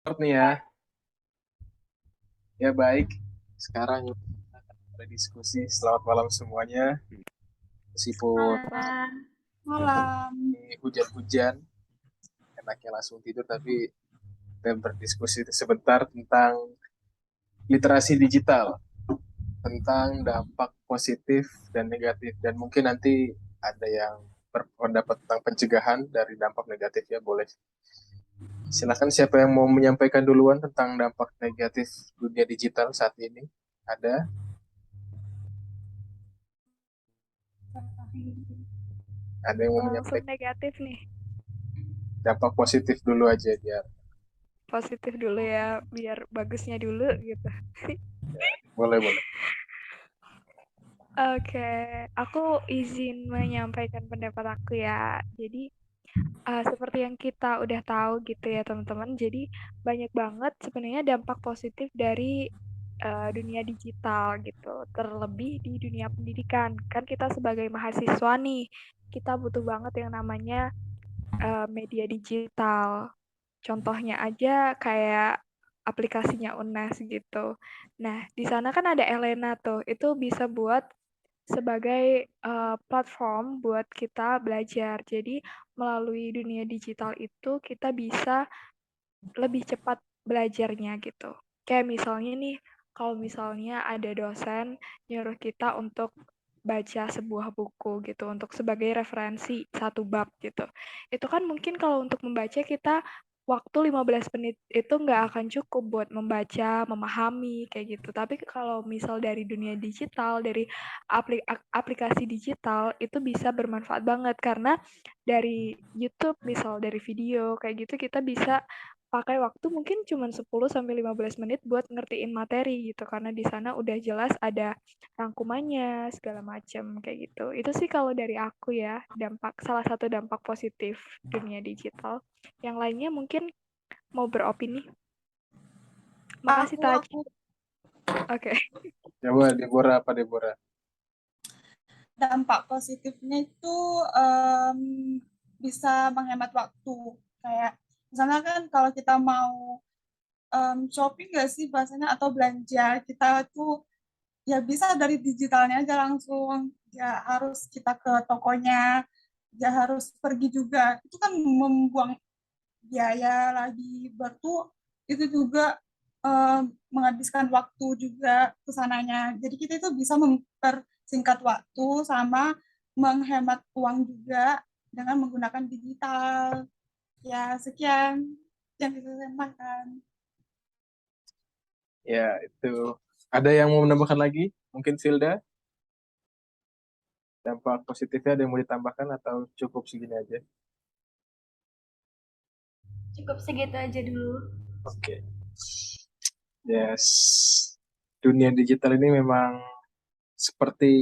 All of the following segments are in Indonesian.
Nih ya, ya baik. Sekarang kita akan mulai diskusi. Selamat malam semuanya. Meskipun Malam. Malam. ini hujan-hujan, enaknya langsung tidur, tapi kita berdiskusi sebentar tentang literasi digital, tentang dampak positif dan negatif. Dan mungkin nanti ada yang berpendapat tentang pencegahan dari dampak negatifnya, boleh. Silakan siapa yang mau menyampaikan duluan tentang dampak negatif dunia digital saat ini? Ada? Ada yang mau Langsung menyampaikan negatif nih. dampak positif dulu aja biar Positif dulu ya, biar bagusnya dulu gitu. boleh boleh. Oke, aku izin menyampaikan pendapat aku ya. Jadi, seperti yang kita udah tahu gitu ya teman-teman, jadi banyak banget sebenarnya dampak positif dari dunia digital gitu. Terlebih di dunia pendidikan. Kan kita sebagai mahasiswa nih, kita butuh banget yang namanya media digital. Contohnya aja kayak aplikasinya UNES gitu. Nah, di sana kan ada Elena tuh. Itu bisa buat sebagai platform buat kita belajar. Jadi, melalui dunia digital itu kita bisa lebih cepat belajarnya gitu. Kayak misalnya nih, kalau misalnya ada dosen nyuruh kita untuk baca sebuah buku gitu untuk sebagai referensi satu bab gitu. Itu kan mungkin kalau untuk membaca kita waktu 15 menit itu nggak akan cukup buat membaca, memahami kayak gitu. Tapi kalau misal dari dunia digital, dari aplikasi digital itu bisa bermanfaat banget karena dari YouTube misal dari video kayak gitu kita bisa pakai waktu mungkin cuma 10 sampai 15 menit buat ngertiin materi gitu karena di sana udah jelas ada rangkumannya segala macam kayak gitu. Itu sih kalau dari aku ya, salah satu dampak positif dunia digital. Yang lainnya mungkin mau beropini. Makasih Aku Taj. aku Oke. Coba Deborah apa Deborah? dampak positifnya itu bisa menghemat waktu. Kayak misalnya kan kalau kita mau shopping nggak sih bahasanya atau belanja, kita tuh ya bisa dari digitalnya aja langsung. Ya harus kita ke tokonya, ya harus pergi juga. Itu kan membuang biaya lagi batu, itu juga menghabiskan waktu juga ke sananya. Jadi kita itu bisa mempersingkat waktu sama menghemat uang juga dengan menggunakan digital. Ya, sekian yang bisa saya sampaikan. Ya, itu. Ada yang mau menambahkan lagi? Mungkin Silda, dampak positifnya ada yang mau ditambahkan atau cukup segini aja? Cukup segitu aja dulu. Oke. Yes. Dunia digital ini memang seperti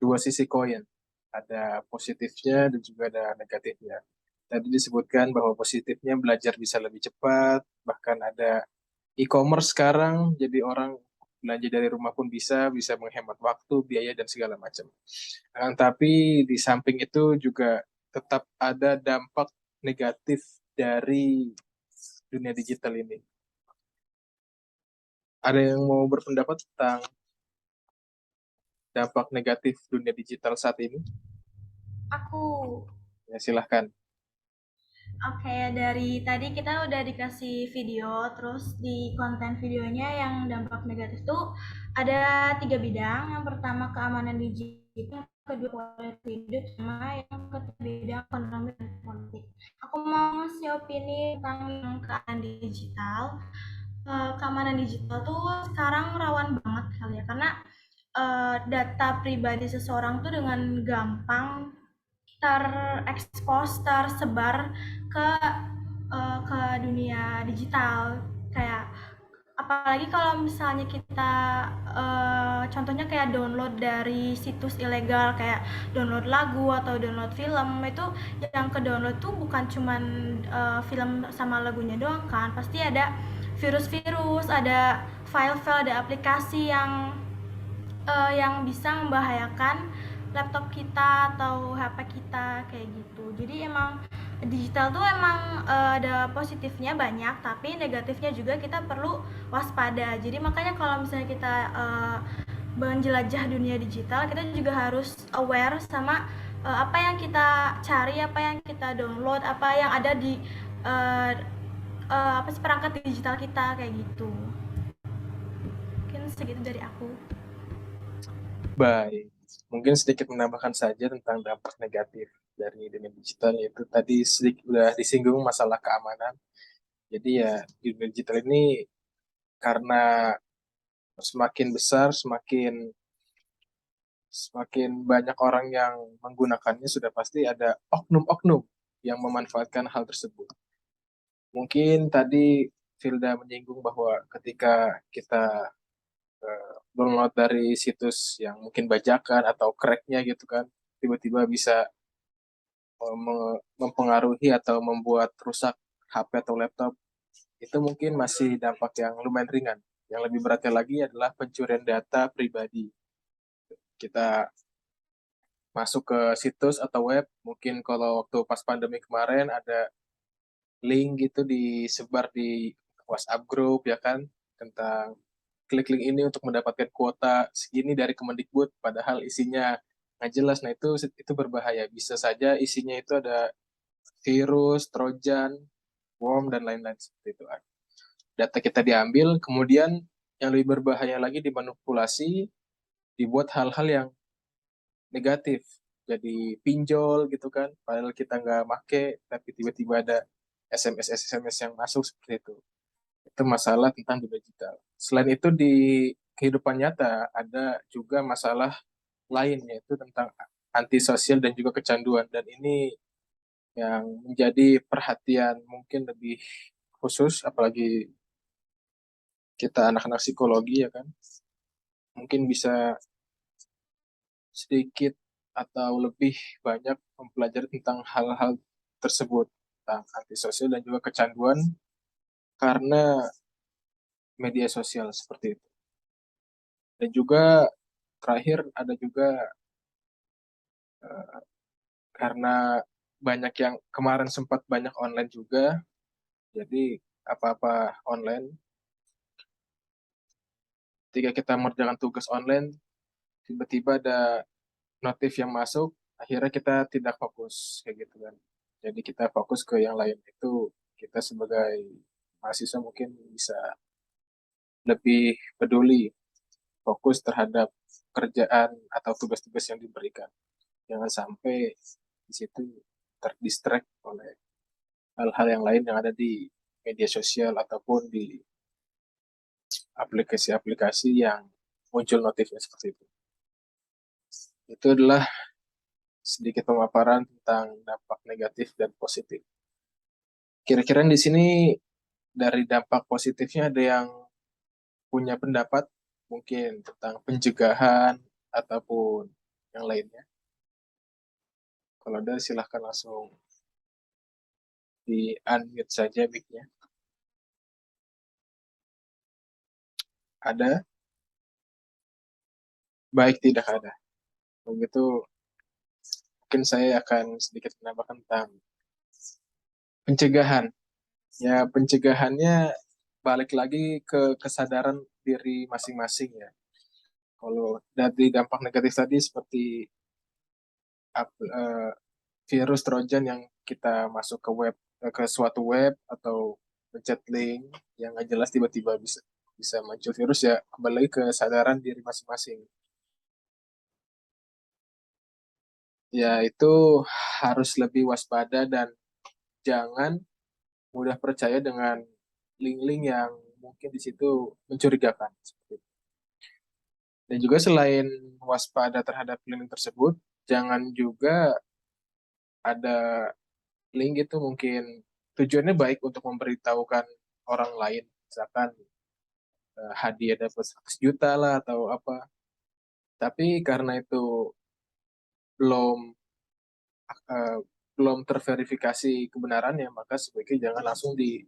dua sisi koin. Ada positifnya dan juga ada negatifnya. Tadi disebutkan bahwa positifnya belajar bisa lebih cepat, bahkan ada e-commerce sekarang, jadi orang belanja dari rumah pun bisa menghemat waktu, biaya, dan segala macam. Tapi di samping itu juga tetap ada dampak negatif dari dunia digital ini. Ada yang mau berpendapat tentang dampak negatif dunia digital saat ini? Aku, Ya, silahkan. oke, dari tadi kita udah dikasih video, terus di konten videonya yang dampak negatif tuh ada 3 bidang. Yang pertama keamanan digital, kedua kualitas hidup, sama yang ketiga bidang ekonomi dan politik. Aku mau ngasih opini tentang yang keamanan digital. Keamanan digital tuh sekarang rawan banget kali ya, karena data pribadi seseorang tuh dengan gampang terekspos, tersebar ke ke dunia digital. Kayak apalagi kalau misalnya kita contohnya kayak download dari situs ilegal, kayak download lagu atau download film, itu yang ke download tuh bukan cuman film sama lagunya doang kan, pasti ada virus-virus, ada file-file, ada aplikasi yang bisa membahayakan laptop kita atau HP kita kayak gitu. Jadi emang digital tuh emang ada positifnya banyak, tapi negatifnya juga kita perlu waspada. Jadi makanya kalau misalnya kita menjelajah dunia digital, kita juga harus aware sama apa yang kita cari, apa yang kita download, apa yang ada di apa sih perangkat digital kita kayak gitu. Mungkin segitu dari aku. Baik, mungkin sedikit menambahkan saja tentang dampak negatif dari dunia digital, yaitu tadi sedikit udah disinggung masalah keamanan. Jadi ya di dunia digital ini karena semakin besar, semakin banyak orang yang menggunakannya, sudah pasti ada oknum-oknum yang memanfaatkan hal tersebut. Mungkin tadi Filda menyinggung bahwa ketika kita download dari situs yang mungkin bajakan atau cracknya gitu kan, tiba-tiba bisa mempengaruhi atau membuat rusak HP atau laptop, itu mungkin masih dampak yang lumayan ringan. Yang lebih beratnya lagi adalah pencurian data pribadi. Kita masuk ke situs atau web, mungkin kalau waktu pas pandemi kemarin ada link gitu disebar di WhatsApp group ya kan, tentang klik link ini untuk mendapatkan kuota segini dari Kemendikbud, padahal isinya nggak jelas. Nah itu berbahaya. Bisa saja isinya itu ada virus, trojan, worm, dan lain-lain seperti itu. Data kita diambil, kemudian yang lebih berbahaya lagi dimanipulasi, dibuat hal-hal yang negatif. Jadi pinjol gitu kan, padahal kita nggak make, tapi tiba-tiba ada SMS yang masuk seperti itu. Itu masalah tentang dunia digital. Selain itu di kehidupan nyata ada juga masalah lain, yaitu tentang antisosial dan juga kecanduan. Dan ini yang menjadi perhatian mungkin lebih khusus, apalagi kita anak-anak psikologi ya kan. Mungkin bisa sedikit atau lebih banyak mempelajari tentang hal-hal tersebut, tentang antisosial dan juga kecanduan karena media sosial seperti itu. Dan juga terakhir ada juga karena banyak yang kemarin sempat banyak online juga, jadi apa-apa online. Ketika kita mengerjakan tugas online, tiba-tiba ada notif yang masuk, akhirnya kita tidak fokus kayak gitu kan. Jadi kita fokus ke yang lain. Itu kita sebagai mahasiswa mungkin bisa lebih peduli, fokus terhadap kerjaan atau tugas-tugas yang diberikan. Jangan sampai di situ terdistract oleh hal-hal yang lain yang ada di media sosial ataupun di aplikasi-aplikasi yang muncul notifnya seperti itu. Itu adalah sedikit pemaparan tentang dampak negatif dan positif. Kira-kira di sini dari dampak positifnya ada yang punya pendapat mungkin tentang pencegahan ataupun yang lainnya? Kalau ada silahkan langsung di unmute saja mic-nya. Ada? Baik, tidak ada. Begitu mungkin saya akan sedikit menambahkan tentang pencegahan. Ya, pencegahannya balik lagi ke kesadaran diri masing-masing ya. Kalau dari dampak negatif tadi seperti virus trojan yang kita masuk ke web, ke suatu web atau pencet link yang nggak jelas tiba-tiba bisa muncul virus, ya kembali lagi ke kesadaran diri masing-masing. Ya itu harus lebih waspada dan jangan mudah percaya dengan link-link yang mungkin di situ mencurigakan. Dan juga selain waspada terhadap link tersebut, jangan juga ada link itu mungkin tujuannya baik untuk memberitahukan orang lain, misalkan hadiah dapat 100 juta lah atau apa. Tapi karena itu belum uh, belum terverifikasi kebenarannya, maka sebaiknya jangan langsung di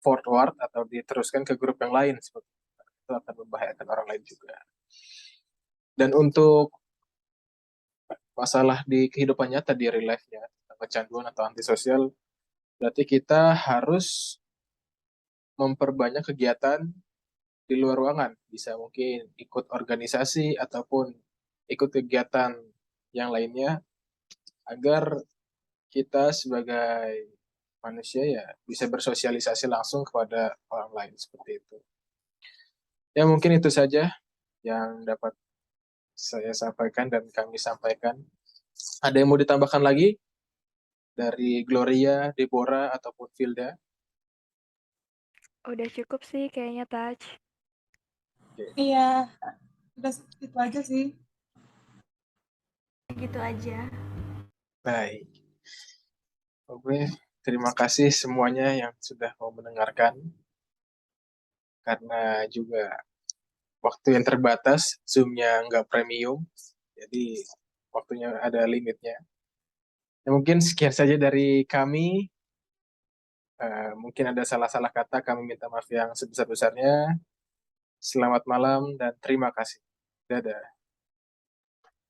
forward atau diteruskan ke grup yang lain, seperti itu akan membahayakan orang lain juga. Dan untuk masalah di kehidupan nyata di real life-nya, kecanduan atau antisosial, Berarti kita harus memperbanyak kegiatan di luar ruangan. Bisa mungkin ikut organisasi ataupun ikut kegiatan yang lainnya agar kita sebagai manusia ya bisa bersosialisasi langsung kepada orang lain seperti itu. Ya mungkin itu saja yang dapat saya sampaikan dan kami sampaikan. Ada yang mau ditambahkan lagi dari Gloria, Deborah, ataupun Filda? Udah cukup sih kayaknya, Taj. Iya, udah itu aja sih. Gitu aja. Baik. Oke, terima kasih semuanya yang sudah mau mendengarkan. Karena juga waktu yang terbatas, Zoom-nya nggak premium, jadi waktunya ada limitnya. Ya, mungkin sekian saja dari kami. Mungkin ada salah-salah kata, kami minta maaf yang sebesar-besarnya. Selamat malam dan terima kasih. Dadah.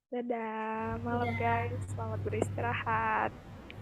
Dadah, malam Dadah. guys. Selamat beristirahat.